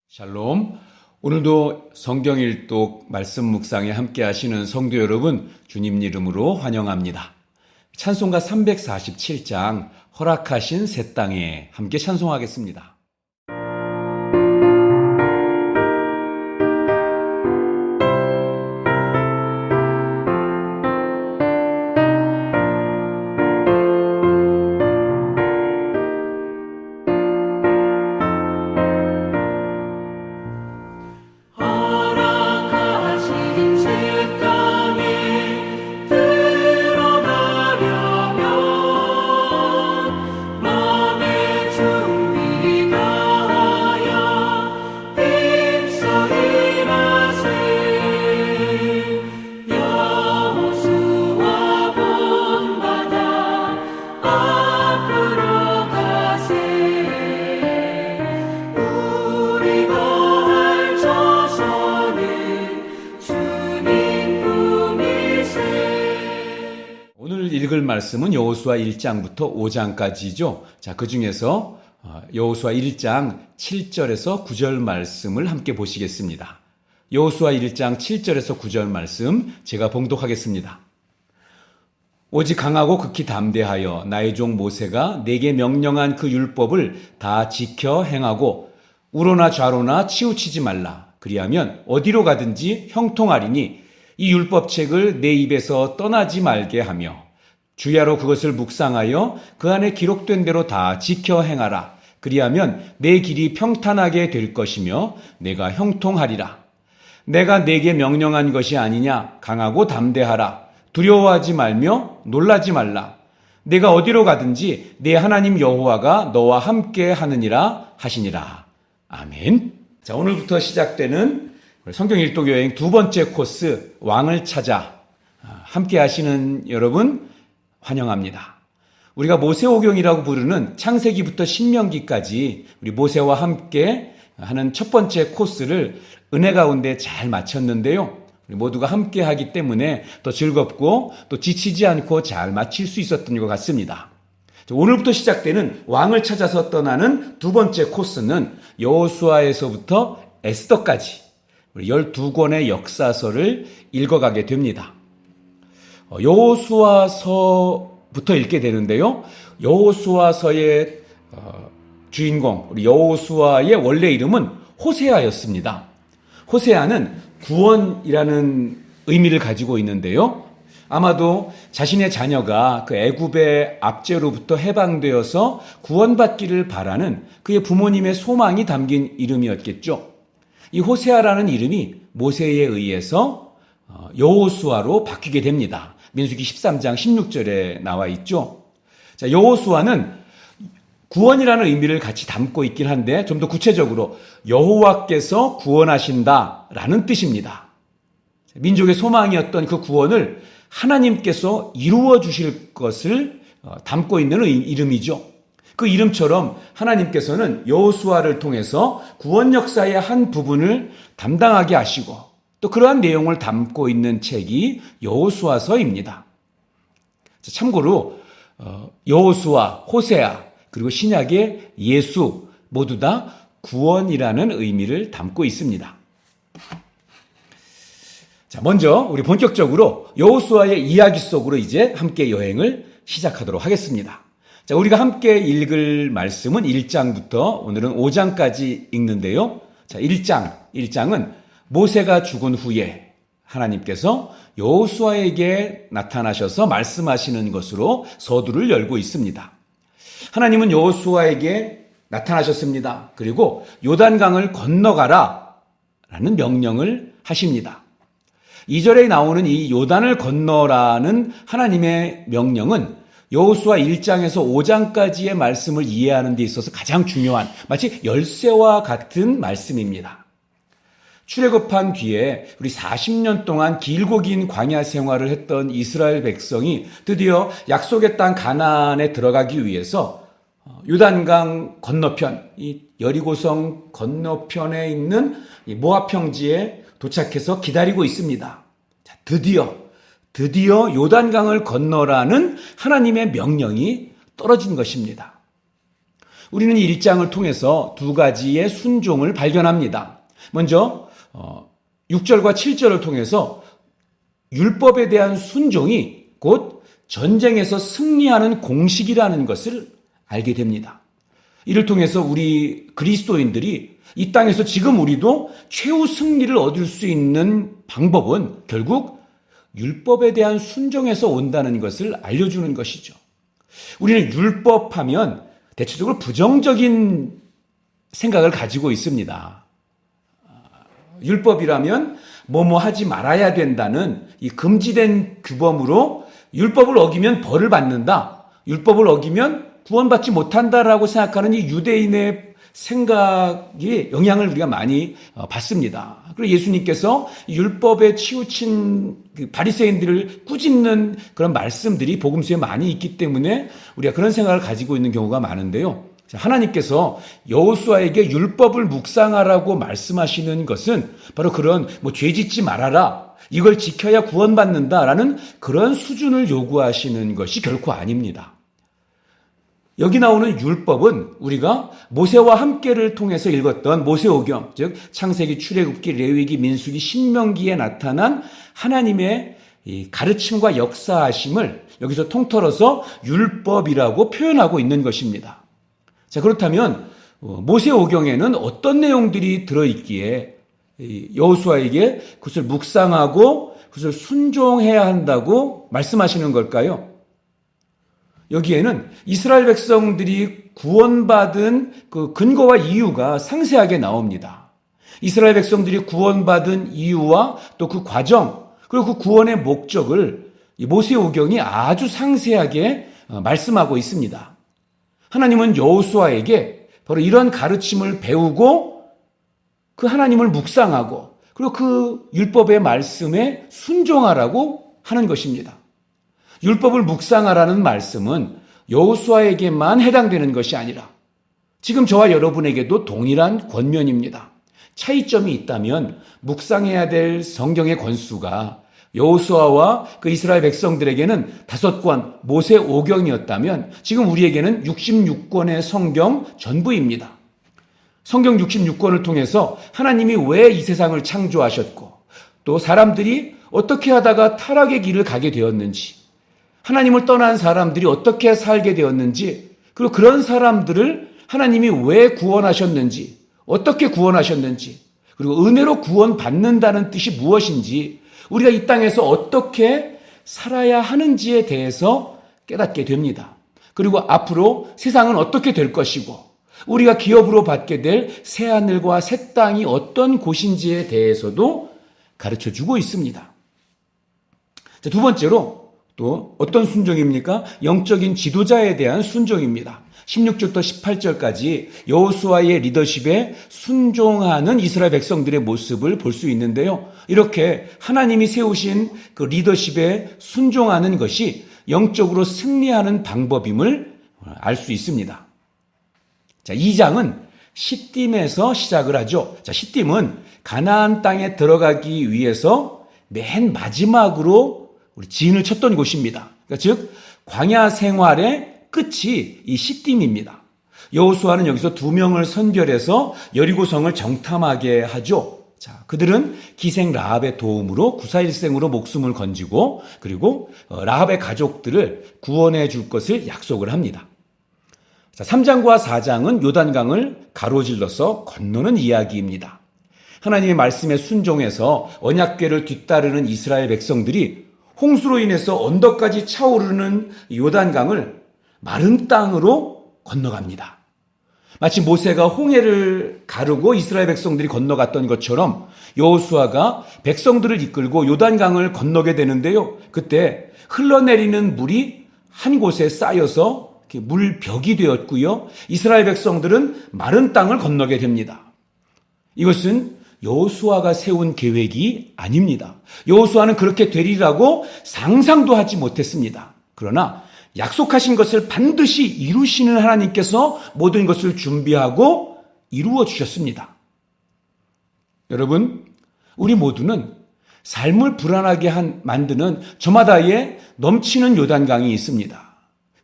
샬롬. 오늘도 성경 일독 말씀 묵상에 함께 하시는 성도 여러분, 주님 이름으로 환영합니다. 찬송가 347장 허락하신 새 땅에 함께 찬송하겠습니다. 오늘 읽을 말씀은 여호수아 1장부터 5장까지죠. 자, 그 중에서 여호수아 1장 7절에서 9절 말씀을 함께 보시겠습니다. 여호수아 1장 7절에서 9절 말씀 제가 봉독하겠습니다. 오직 강하고 극히 담대하여 나의 종 모세가 내게 명령한 그 율법을 다 지켜 행하고 우로나 좌로나 치우치지 말라. 그리하면 어디로 가든지 형통하리니 이 율법책을 내 입에서 떠나지 말게 하며 주야로 그것을 묵상하여 그 안에 기록된 대로 다 지켜 행하라. 그리하면 내 길이 평탄하게 될 것이며 내가 형통하리라. 내가 내게 명령한 것이 아니냐. 강하고 담대하라. 두려워하지 말며 놀라지 말라. 내가 어디로 가든지 내 하나님 여호와가 너와 함께 하느니라 하시니라. 아멘. 자, 오늘부터 시작되는 성경 일독 여행 두 번째 코스, 왕을 찾아 함께 하시는 여러분 환영합니다. 우리가 모세오경이라고 부르는 창세기부터 신명기까지 우리 모세와 함께 하는 첫 번째 코스를 은혜 가운데 잘 마쳤는데요. 우리 모두가 함께 하기 때문에 더 즐겁고 또 지치지 않고 잘 마칠 수 있었던 것 같습니다. 오늘부터 시작되는 왕을 찾아서 떠나는 두 번째 코스는 여호수아에서부터 에스더까지 12권의 역사서를 읽어가게 됩니다. 여호수아서부터 읽게 되는데요. 여호수아서의 주인공, 우리 여호수아의 원래 이름은 호세아였습니다. 호세아는 구원이라는 의미를 가지고 있는데요. 아마도 자신의 자녀가 그 애굽의 압제로부터 해방되어서 구원받기를 바라는 그의 부모님의 소망이 담긴 이름이었겠죠. 이 호세아라는 이름이 모세에 의해서 여호수아로 바뀌게 됩니다. 민수기 13장 16절에 나와 있죠. 자, 여호수아는 구원이라는 의미를 같이 담고 있긴 한데 좀 더 구체적으로 여호와께서 구원하신다라는 뜻입니다. 민족의 소망이었던 그 구원을 하나님께서 이루어 주실 것을 담고 있는 이름이죠. 그 이름처럼 하나님께서는 여호수아를 통해서 구원 역사의 한 부분을 담당하게 하시고 또 그러한 내용을 담고 있는 책이 여호수아서입니다. 참고로 여호수아, 호세아 그리고 신약의 예수 모두 다 구원이라는 의미를 담고 있습니다. 자, 먼저 우리 본격적으로 여호수아의 이야기 속으로 이제 함께 여행을 시작하도록 하겠습니다. 자, 우리가 함께 읽을 말씀은 1장부터 오늘은 5장까지 읽는데요. 자, 1장은 모세가 죽은 후에 하나님께서 여호수아에게 나타나셔서 말씀하시는 것으로 서두를 열고 있습니다. 하나님은 여호수아에게 나타나셨습니다. 그리고 요단강을 건너가라 라는 명령을 하십니다. 2절에 나오는 이 요단을 건너라는 하나님의 명령은 여호수아 1장에서 5장까지의 말씀을 이해하는 데 있어서 가장 중요한 마치 열쇠와 같은 말씀입니다. 출애굽한 뒤에 우리 40년 동안 길고 긴 광야 생활을 했던 이스라엘 백성이 드디어 약속의 땅 가나안에 들어가기 위해서 요단강 건너편, 이 여리고성 건너편에 있는 이 모압 평지에 도착해서 기다리고 있습니다. 자, 드디어 요단강을 건너라는 하나님의 명령이 떨어진 것입니다. 우리는 이 1장을 통해서 두 가지의 순종을 발견합니다. 먼저 6절과 7절을 통해서 율법에 대한 순종이 곧 전쟁에서 승리하는 공식이라는 것을 알게 됩니다. 이를 통해서 우리 그리스도인들이 이 땅에서 지금 우리도 최후 승리를 얻을 수 있는 방법은 결국 율법에 대한 순종에서 온다는 것을 알려주는 것이죠. 우리는 율법하면 대체적으로 부정적인 생각을 가지고 있습니다. 율법이라면 뭐뭐 하지 말아야 된다는 이 금지된 규범으로 율법을 어기면 벌을 받는다. 율법을 어기면 구원받지 못한다라고 생각하는 이 유대인의 생각이 영향을 우리가 많이 받습니다. 그리고 예수님께서 율법에 치우친 바리새인들을 꾸짖는 그런 말씀들이 복음서에 많이 있기 때문에 우리가 그런 생각을 가지고 있는 경우가 많은데요. 하나님께서 여호수아에게 율법을 묵상하라고 말씀하시는 것은 바로 그런 죄 짓지 말아라, 이걸 지켜야 구원받는다라는 그런 수준을 요구하시는 것이 결코 아닙니다. 여기 나오는 율법은 우리가 모세와 함께를 통해서 읽었던 모세오경, 즉 창세기, 출애굽기, 레위기, 민수기, 신명기에 나타난 하나님의 이 가르침과 역사하심을 여기서 통틀어서 율법이라고 표현하고 있는 것입니다. 자, 그렇다면 모세오경에는 어떤 내용들이 들어있기에 여호수아에게 그것을 묵상하고 그것을 순종해야 한다고 말씀하시는 걸까요? 여기에는 이스라엘 백성들이 구원받은 그 근거와 이유가 상세하게 나옵니다. 이스라엘 백성들이 구원받은 이유와 또 그 과정, 그리고 그 구원의 목적을 모세오경이 아주 상세하게 말씀하고 있습니다. 하나님은 여호수아에게 바로 이런 가르침을 배우고 그 하나님을 묵상하고 그리고 그 율법의 말씀에 순종하라고 하는 것입니다. 율법을 묵상하라는 말씀은 여호수아에게만 해당되는 것이 아니라 지금 저와 여러분에게도 동일한 권면입니다. 차이점이 있다면 묵상해야 될 성경의 권수가 여호수아와 그 이스라엘 백성들에게는 5권 모세오경이었다면 지금 우리에게는 66권의 성경 전부입니다. 성경 66권을 통해서 하나님이 왜 이 세상을 창조하셨고 또 사람들이 어떻게 하다가 타락의 길을 가게 되었는지, 하나님을 떠난 사람들이 어떻게 살게 되었는지, 그리고 그런 사람들을 하나님이 왜 구원하셨는지, 어떻게 구원하셨는지, 그리고 은혜로 구원받는다는 뜻이 무엇인지, 우리가 이 땅에서 어떻게 살아야 하는지에 대해서 깨닫게 됩니다. 그리고 앞으로 세상은 어떻게 될 것이고 우리가 기업으로 받게 될 새하늘과 새 땅이 어떤 곳인지에 대해서도 가르쳐주고 있습니다. 자, 두 번째로 또 어떤 순종입니까? 영적인 지도자에 대한 순종입니다. 16절부터 18절까지 여호수아의 리더십에 순종하는 이스라엘 백성들의 모습을 볼 수 있는데요. 이렇게 하나님이 세우신 그 리더십에 순종하는 것이 영적으로 승리하는 방법임을 알 수 있습니다. 자, 2장은 시딤에서 시작을 하죠. 자, 시딤은 가나안 땅에 들어가기 위해서 맨 마지막으로 우리 진을 쳤던 곳입니다. 그러니까 즉 광야 생활의 끝이 이 시딤입니다. 여호수아는 여기서 2명을 선별해서 여리고성을 정탐하게 하죠. 자, 그들은 기생 라합의 도움으로 구사일생으로 목숨을 건지고 그리고 라합의 가족들을 구원해 줄 것을 약속을 합니다. 자, 3장과 4장은 요단강을 가로질러서 건너는 이야기입니다. 하나님의 말씀에 순종해서 언약궤를 뒤따르는 이스라엘 백성들이 홍수로 인해서 언덕까지 차오르는 요단강을 마른 땅으로 건너갑니다. 마치 모세가 홍해를 가르고 이스라엘 백성들이 건너갔던 것처럼 여호수아가 백성들을 이끌고 요단강을 건너게 되는데요. 그때 흘러내리는 물이 한 곳에 쌓여서 물벽이 되었고요. 이스라엘 백성들은 마른 땅을 건너게 됩니다. 이것은 여호수아가 세운 계획이 아닙니다. 여호수아는 그렇게 되리라고 상상도 하지 못했습니다. 그러나 약속하신 것을 반드시 이루시는 하나님께서 모든 것을 준비하고 이루어 주셨습니다. 여러분, 우리 모두는 삶을 불안하게 만드는 저마다의 넘치는 요단강이 있습니다.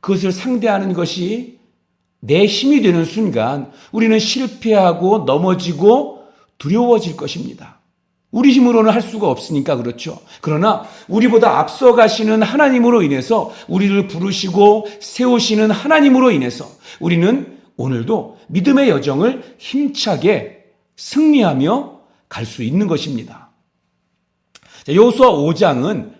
그것을 상대하는 것이 내 힘이 되는 순간 우리는 실패하고 넘어지고 두려워질 것입니다. 우리 힘으로는 할 수가 없으니까 그렇죠. 그러나 우리보다 앞서가시는 하나님으로 인해서 우리를 부르시고 세우시는 하나님으로 인해서 우리는 오늘도 믿음의 여정을 힘차게 승리하며 갈 수 있는 것입니다. 여호수아 5장은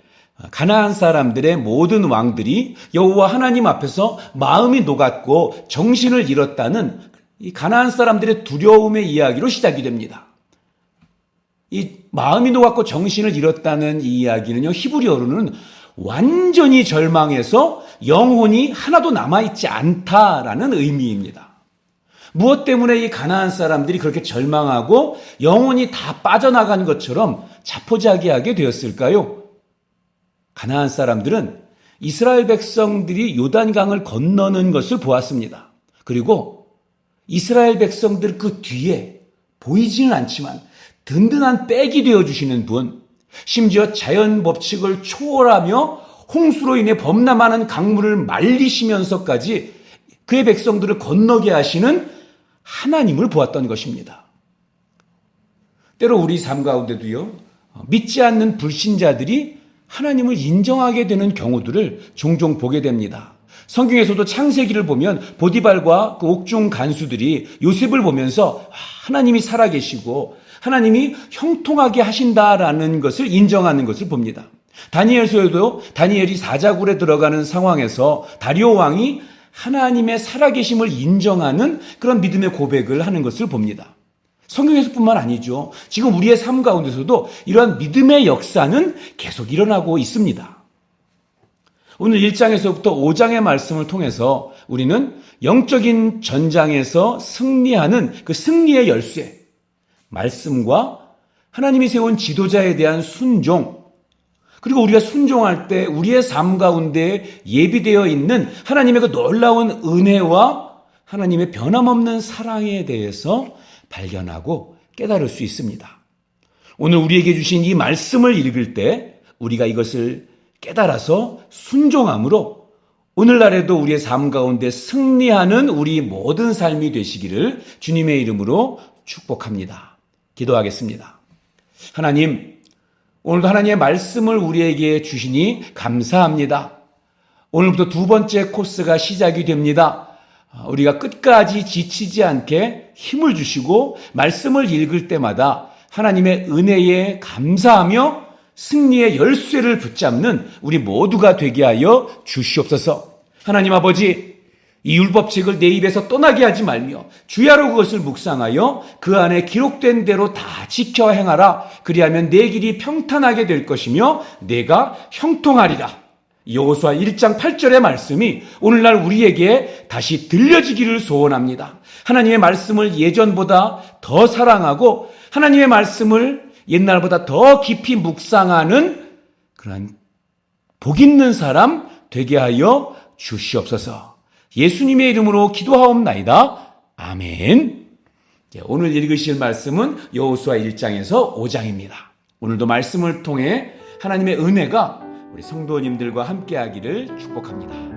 가나안 사람들의 모든 왕들이 여호와 하나님 앞에서 마음이 녹았고 정신을 잃었다는 이 가나안 사람들의 두려움의 이야기로 시작이 됩니다. 이 마음이 녹았고 정신을 잃었다는 이 이야기는요, 히브리어로는 완전히 절망해서 영혼이 하나도 남아있지 않다라는 의미입니다. 무엇 때문에 이 가나안 사람들이 그렇게 절망하고 영혼이 다 빠져나간 것처럼 자포자기하게 되었을까요? 가나안 사람들은 이스라엘 백성들이 요단강을 건너는 것을 보았습니다. 그리고 이스라엘 백성들 그 뒤에 보이지는 않지만 든든한 백이 되어주시는 분, 심지어 자연 법칙을 초월하며 홍수로 인해 범람하는 강물을 말리시면서까지 그의 백성들을 건너게 하시는 하나님을 보았던 것입니다. 때로 우리 삶 가운데도요, 믿지 않는 불신자들이 하나님을 인정하게 되는 경우들을 종종 보게 됩니다. 성경에서도 창세기를 보면 보디발과 그 옥중 간수들이 요셉을 보면서 하나님이 살아계시고 하나님이 형통하게 하신다라는 것을 인정하는 것을 봅니다. 다니엘서에도 다니엘이 사자굴에 들어가는 상황에서 다리오 왕이 하나님의 살아계심을 인정하는 그런 믿음의 고백을 하는 것을 봅니다. 성경에서뿐만 아니죠. 지금 우리의 삶 가운데서도 이러한 믿음의 역사는 계속 일어나고 있습니다. 오늘 1장에서부터 5장의 말씀을 통해서 우리는 영적인 전장에서 승리하는 그 승리의 열쇠, 말씀과 하나님이 세운 지도자에 대한 순종, 그리고 우리가 순종할 때 우리의 삶 가운데 예비되어 있는 하나님의 그 놀라운 은혜와 하나님의 변함없는 사랑에 대해서 발견하고 깨달을 수 있습니다. 오늘 우리에게 주신 이 말씀을 읽을 때 우리가 이것을 깨달아서 순종함으로 오늘날에도 우리의 삶 가운데 승리하는 우리 모든 삶이 되시기를 주님의 이름으로 축복합니다. 기도하겠습니다. 하나님, 오늘도 하나님의 말씀을 우리에게 주시니 감사합니다. 오늘부터 두 번째 코스가 시작이 됩니다. 우리가 끝까지 지치지 않게 힘을 주시고 말씀을 읽을 때마다 하나님의 은혜에 감사하며 승리의 열쇠를 붙잡는 우리 모두가 되게 하여 주시옵소서. 하나님 아버지, 이 율법책을 내 입에서 떠나게 하지 말며 주야로 그것을 묵상하여 그 안에 기록된 대로 다 지켜 행하라. 그리하면 내 길이 평탄하게 될 것이며 내가 형통하리라. 여호수아 1장 8절의 말씀이 오늘날 우리에게 다시 들려지기를 소원합니다. 하나님의 말씀을 예전보다 더 사랑하고 하나님의 말씀을 옛날보다 더 깊이 묵상하는 그런 복 있는 사람 되게 하여 주시옵소서. 예수님의 이름으로 기도하옵나이다. 아멘. 오늘 읽으실 말씀은 여호수아 1장에서 5장입니다. 오늘도 말씀을 통해 하나님의 은혜가 우리 성도님들과 함께하기를 축복합니다.